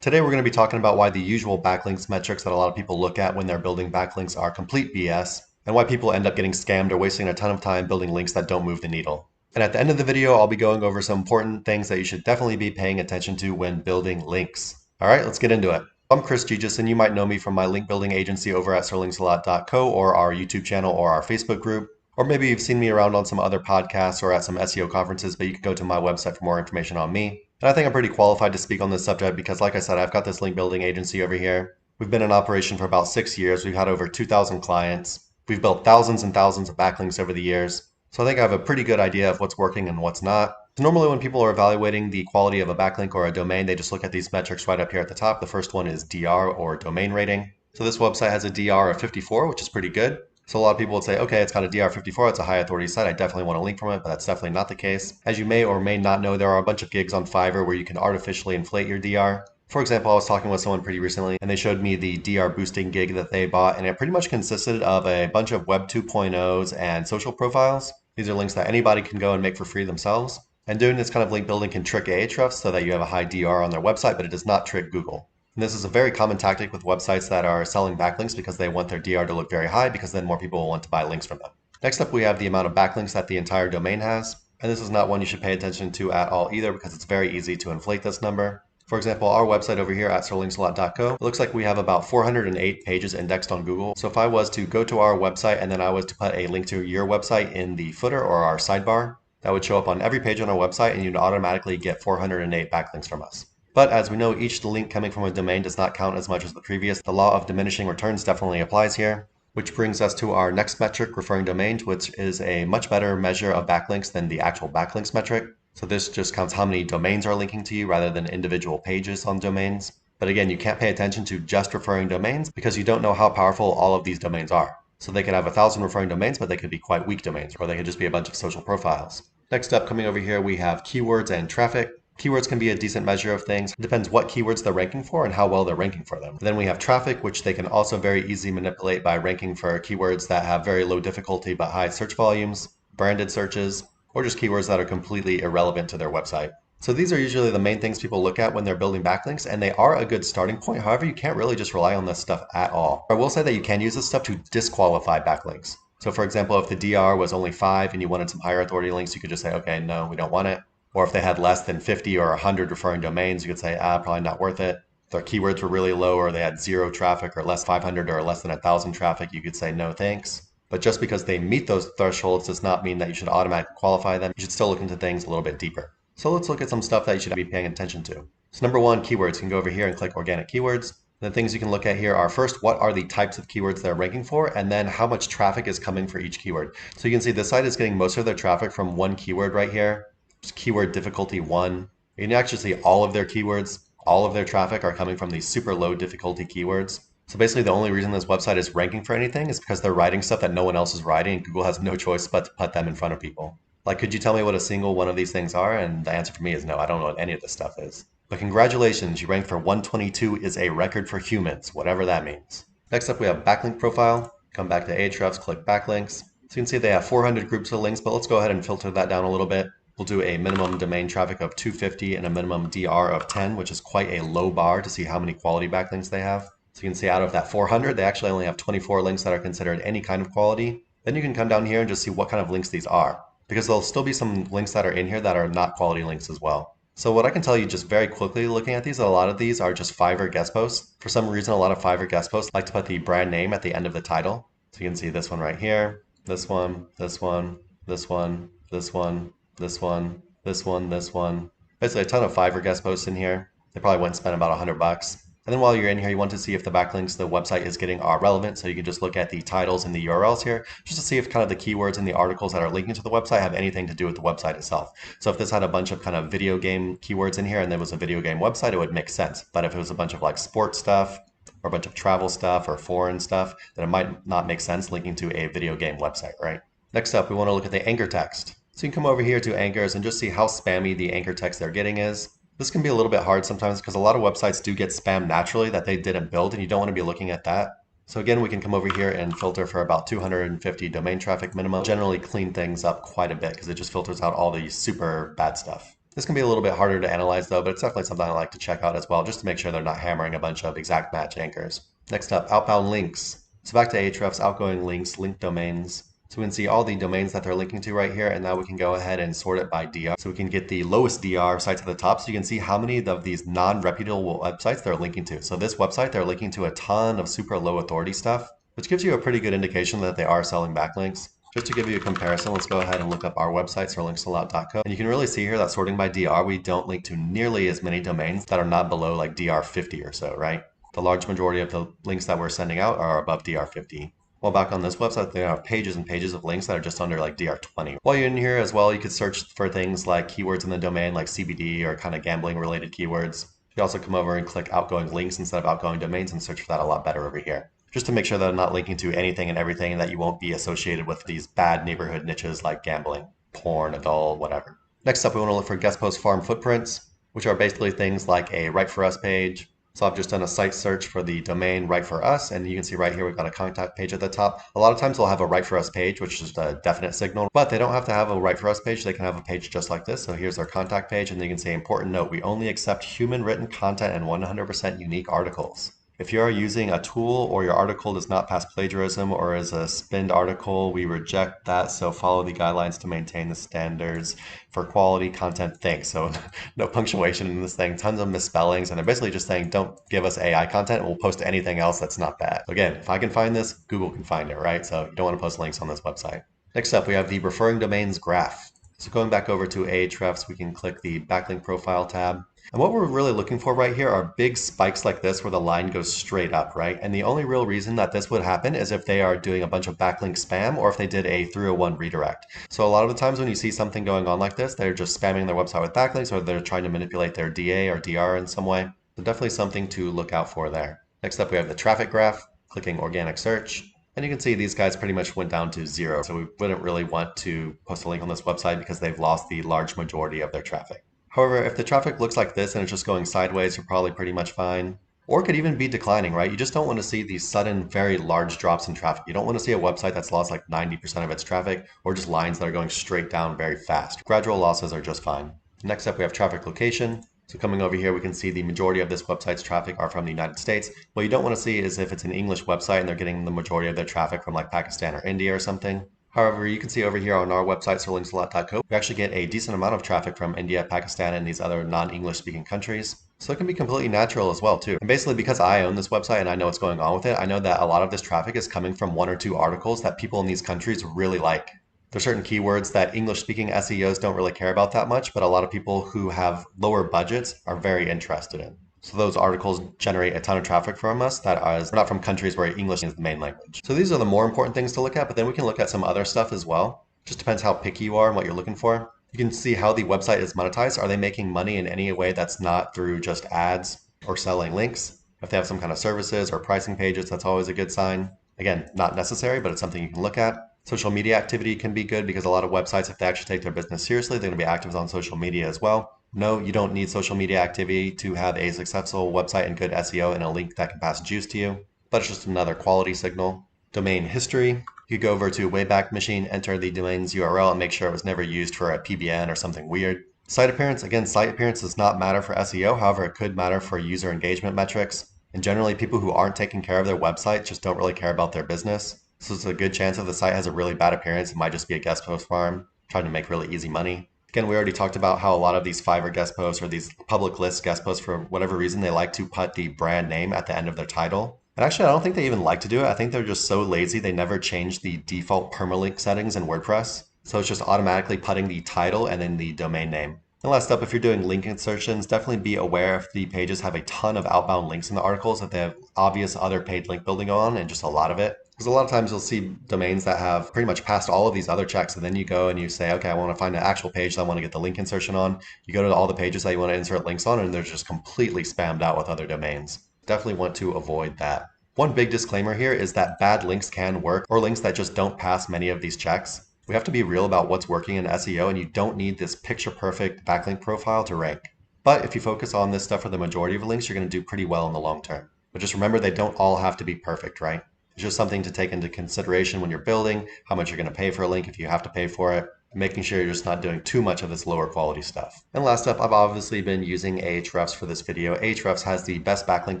Today we're going to be talking about why the usual backlinks metrics that a lot of people look at when they're building backlinks are complete BS, and why people end up getting scammed or wasting a ton of time building links that don't move the needle. And at the end of the video, I'll be going over some important things that you should definitely be paying attention to when building links. Alright, let's get into it. I'm Chris Gigis, and you might know me from my link building agency over at sterlingsalot.co or our YouTube channel or our Facebook group. Or maybe you've seen me around on some other podcasts or at some SEO conferences, but you can go to my website for more information on me. And I think I'm pretty qualified to speak on this subject because, like I said, I've got this link building agency over here. We've been in operation for about 6 years. We've had over 2,000 clients. We've built thousands and thousands of backlinks over the years. So I think I have a pretty good idea of what's working and what's not. So normally when people are evaluating the quality of a backlink or a domain, they just look at these metrics right up here at the top. The first one is DR, or domain rating. So this website has a DR of 54, which is pretty good. So a lot of people would say, okay, it's got a DR54, it's a high authority site, I definitely want to link from it, but that's definitely not the case. As you may or may not know, there are a bunch of gigs on Fiverr where you can artificially inflate your DR. For example, I was talking with someone pretty recently, and they showed me the DR boosting gig that they bought, and it pretty much consisted of a bunch of Web 2.0s and social profiles. These are links that anybody can go and make for free themselves. And doing this kind of link building can trick Ahrefs so that you have a high DR on their website, but it does not trick Google. And this is a very common tactic with websites that are selling backlinks because they want their DR to look very high because then more people will want to buy links from them. Next up, we have the amount of backlinks that the entire domain has. And this is not one you should pay attention to at all either because it's very easy to inflate this number. For example, our website over here at sterlingsalot.co, it looks like we have about 408 pages indexed on Google. So if I was to go to our website and then I was to put a link to your website in the footer or our sidebar, that would show up on every page on our website and you'd automatically get 408 backlinks from us. But as we know, each link coming from a domain does not count as much as the previous. The law of diminishing returns definitely applies here, which brings us to our next metric, referring domains, which is a much better measure of backlinks than the actual backlinks metric. So this just counts how many domains are linking to you rather than individual pages on domains. But again, you can't pay attention to just referring domains because you don't know how powerful all of these domains are. So they could have 1,000 referring domains, but they could be quite weak domains, or they could just be a bunch of social profiles. Next up, coming over here, we have keywords and traffic. Keywords can be a decent measure of things. It depends what keywords they're ranking for and how well they're ranking for them. Then we have traffic, which they can also very easily manipulate by ranking for keywords that have very low difficulty but high search volumes, branded searches, or just keywords that are completely irrelevant to their website. So these are usually the main things people look at when they're building backlinks, and they are a good starting point. However, you can't really just rely on this stuff at all. I will say that you can use this stuff to disqualify backlinks. So for example, if the DR was only 5 and you wanted some higher authority links, you could just say, okay, no, we don't want it. Or if they had less than 50 or 100 referring domains, you could say, probably not worth it. If their keywords were really low or they had 0 traffic or less 500 or less than 1,000 traffic, you could say no thanks. But just because they meet those thresholds does not mean that you should automatically qualify them. You should still look into things a little bit deeper. So let's look at some stuff that you should be paying attention to. So number one, keywords. You can go over here and click organic keywords. The things you can look at here are first, what are the types of keywords they're ranking for, and then how much traffic is coming for each keyword. So you can see this site is getting most of their traffic from one keyword right here. Keyword difficulty 1. You can actually see all of their keywords, all of their traffic are coming from these super low difficulty keywords. So basically the only reason this website is ranking for anything is because they're writing stuff that no one else is writing and Google has no choice but to put them in front of people. Like, could you tell me what a single one of these things are? And the answer for me is no, I don't know what any of this stuff is. But congratulations, you ranked for 122 is a record for humans, whatever that means. Next up we have backlink profile. Come back to Ahrefs, click backlinks. So you can see they have 400 groups of links, but let's go ahead and filter that down a little bit. We'll do a minimum domain traffic of 250 and a minimum DR of 10, which is quite a low bar to see how many quality backlinks they have. So you can see out of that 400, they actually only have 24 links that are considered any kind of quality. Then you can come down here and just see what kind of links these are, because there'll still be some links that are in here that are not quality links as well. So what I can tell you just very quickly looking at these, a lot of these are just Fiverr guest posts. For some reason, a lot of Fiverr guest posts like to put the brand name at the end of the title. So you can see this one right here, this one, this one, this one, this one, this one, this one, this one. Basically a ton of Fiverr guest posts in here. They probably went and spent about $100. And then while you're in here, you want to see if the backlinks the website is getting are relevant. So you can just look at the titles and the URLs here, just to see if kind of the keywords in the articles that are linking to the website have anything to do with the website itself. So if this had a bunch of kind of video game keywords in here and there was a video game website, it would make sense. But if it was a bunch of like sports stuff or a bunch of travel stuff or foreign stuff, then it might not make sense linking to a video game website, right? Next up, we want to look at the anchor text. So you can come over here to anchors and just see how spammy the anchor text they're getting is. This can be a little bit hard sometimes because a lot of websites do get spam naturally that they didn't build, and you don't want to be looking at that. So again, we can come over here and filter for about 250 domain traffic minimum. Generally clean things up quite a bit because it just filters out all the super bad stuff. This can be a little bit harder to analyze though, but it's definitely something I like to check out as well, just to make sure they're not hammering a bunch of exact match anchors. Next up, outbound links. So back to Ahrefs, outgoing links, linked domains. So we can see all the domains that they're linking to right here, and now we can go ahead and sort it by DR. So we can get the lowest DR sites at the top, so you can see how many of these non-reputable websites they're linking to. So this website, they're linking to a ton of super low authority stuff, which gives you a pretty good indication that they are selling backlinks. Just to give you a comparison, let's go ahead and look up our website, linksalout.co. And you can really see here that sorting by DR, we don't link to nearly as many domains that are not below like DR 50 or so, right? The large majority of the links that we're sending out are above DR 50. While back on this website, they have pages and pages of links that are just under like DR 20. While you're in here as well, you could search for things like keywords in the domain, like CBD or kind of gambling related keywords. You can also come over and click outgoing links instead of outgoing domains and search for that a lot better over here, just to make sure that I'm not linking to anything and everything and that you won't be associated with these bad neighborhood niches like gambling, porn, adult, whatever. Next up, we want to look for guest post farm footprints, which are basically things like a Right For Us page. So I've just done a site search for the domain Right For Us, and you can see right here we've got a contact page at the top. A lot of times they'll have a Right For Us page, which is a definite signal, but they don't have to have a Right For Us page. They can have a page just like this. So here's their contact page, and then you can say, important note, we only accept human written content and 100% unique articles. If you are using a tool or your article does not pass plagiarism or is a spinned article, we reject that. So follow the guidelines to maintain the standards for quality content. Thanks. So no punctuation in this thing, tons of misspellings, and they're basically just saying, don't give us AI content and we'll post anything else that's not bad. Again, if I can find this, Google can find it, right? So you don't want to post links on this website. Next up, we have the referring domains graph. So going back over to Ahrefs, we can click the backlink profile tab. And what we're really looking for right here are big spikes like this where the line goes straight up, right? And the only real reason that this would happen is if they are doing a bunch of backlink spam or if they did a 301 redirect. So a lot of the times when you see something going on like this, they're just spamming their website with backlinks or they're trying to manipulate their DA or DR in some way. So definitely something to look out for there. Next up, we have the traffic graph, clicking organic search. And you can see these guys pretty much went down to 0. So we wouldn't really want to post a link on this website because they've lost the large majority of their traffic. However, if the traffic looks like this and it's just going sideways, you're probably pretty much fine. Or it could even be declining, right? You just don't want to see these sudden, very large drops in traffic. You don't want to see a website that's lost like 90% of its traffic or just lines that are going straight down very fast. Gradual losses are just fine. Next up, we have traffic location. So coming over here, we can see the majority of this website's traffic are from the United States. What you don't want to see is if it's an English website and they're getting the majority of their traffic from like Pakistan or India or something. However, you can see over here on our website, linksalout.co, we actually get a decent amount of traffic from India, Pakistan, and these other non-English speaking countries. So it can be completely natural as well too. And basically because I own this website and I know what's going on with it, I know that a lot of this traffic is coming from 1 or 2 articles that people in these countries really like. There's certain keywords that English-speaking SEOs don't really care about that much, but a lot of people who have lower budgets are very interested in. So those articles generate a ton of traffic from us that is not from countries where English is the main language. So these are the more important things to look at, but then we can look at some other stuff as well. Just depends how picky you are and what you're looking for. You can see how the website is monetized. Are they making money in any way that's not through just ads or selling links? If they have some kind of services or pricing pages, that's always a good sign. Again, not necessary, but it's something you can look at. Social media activity can be good because a lot of websites, if they actually take their business seriously, they're going to be active on social media as well. No, you don't need social media activity to have a successful website and good SEO and a link that can pass juice to you, but it's just another quality signal. Domain history. You go over to Wayback Machine, enter the domain's URL and make sure it was never used for a PBN or something weird. Site appearance. Again, site appearance does not matter for SEO. However, it could matter for user engagement metrics. And generally, people who aren't taking care of their website just don't really care about their business. So it's a good chance if the site has a really bad appearance, it might just be a guest post farm trying to make really easy money. Again, we already talked about how a lot of these Fiverr guest posts or these public list guest posts, for whatever reason, they like to put the brand name at the end of their title. And actually, I don't think they even like to do it. I think they're just so lazy, they never change the default permalink settings in WordPress. So it's just automatically putting the title and then the domain name. And last up, if you're doing link insertions, definitely be aware if the pages have a ton of outbound links in the articles, if they have obvious other paid link building on and just a lot of it. Because a lot of times you'll see domains that have pretty much passed all of these other checks, and then you go and you say, okay, I want to find an actual page that I want to get the link insertion on. You go to all the pages that you want to insert links on, and they're just completely spammed out with other domains. Definitely want to avoid that. One big disclaimer here is that bad links can work, or links that just don't pass many of these checks. We have to be real about what's working in SEO, and you don't need this picture-perfect backlink profile to rank. But if you focus on this stuff for the majority of links, you're going to do pretty well in the long term. But just remember, they don't all have to be perfect, right? It's just something to take into consideration when you're building, how much you're going to pay for a link if you have to pay for it. making sure you're just not doing too much of this lower quality stuff. And last up, I've obviously been using Ahrefs for this video. Ahrefs has the best backlink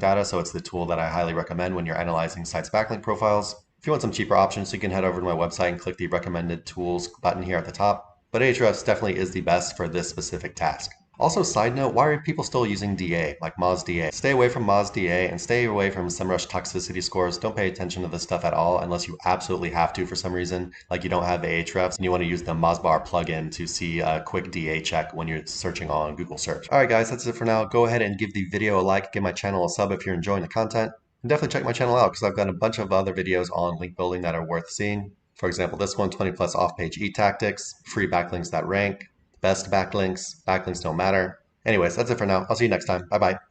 data, so it's the tool that I highly recommend when you're analyzing sites' backlink profiles. If you want some cheaper options, you can head over to my website and click the recommended tools button here at the top. But Ahrefs definitely is the best for this specific task. Also, side note, why are people still using DA, like Moz DA? Stay away from Moz DA and stay away from SEMrush toxicity scores. Don't pay attention to this stuff at all unless you absolutely have to for some reason, like you don't have the Ahrefs and you want to use the Mozbar plugin to see a quick DA check when you're searching on Google search. All right, guys, that's it for now. Go ahead and give the video a like, give my channel a sub if you're enjoying the content. And definitely check my channel out because I've got a bunch of other videos on link building that are worth seeing. For example, this one, 20 plus off-page e-tactics, free backlinks that rank, best backlinks, backlinks don't matter. Anyways, that's it for now. I'll see you next time. Bye-bye.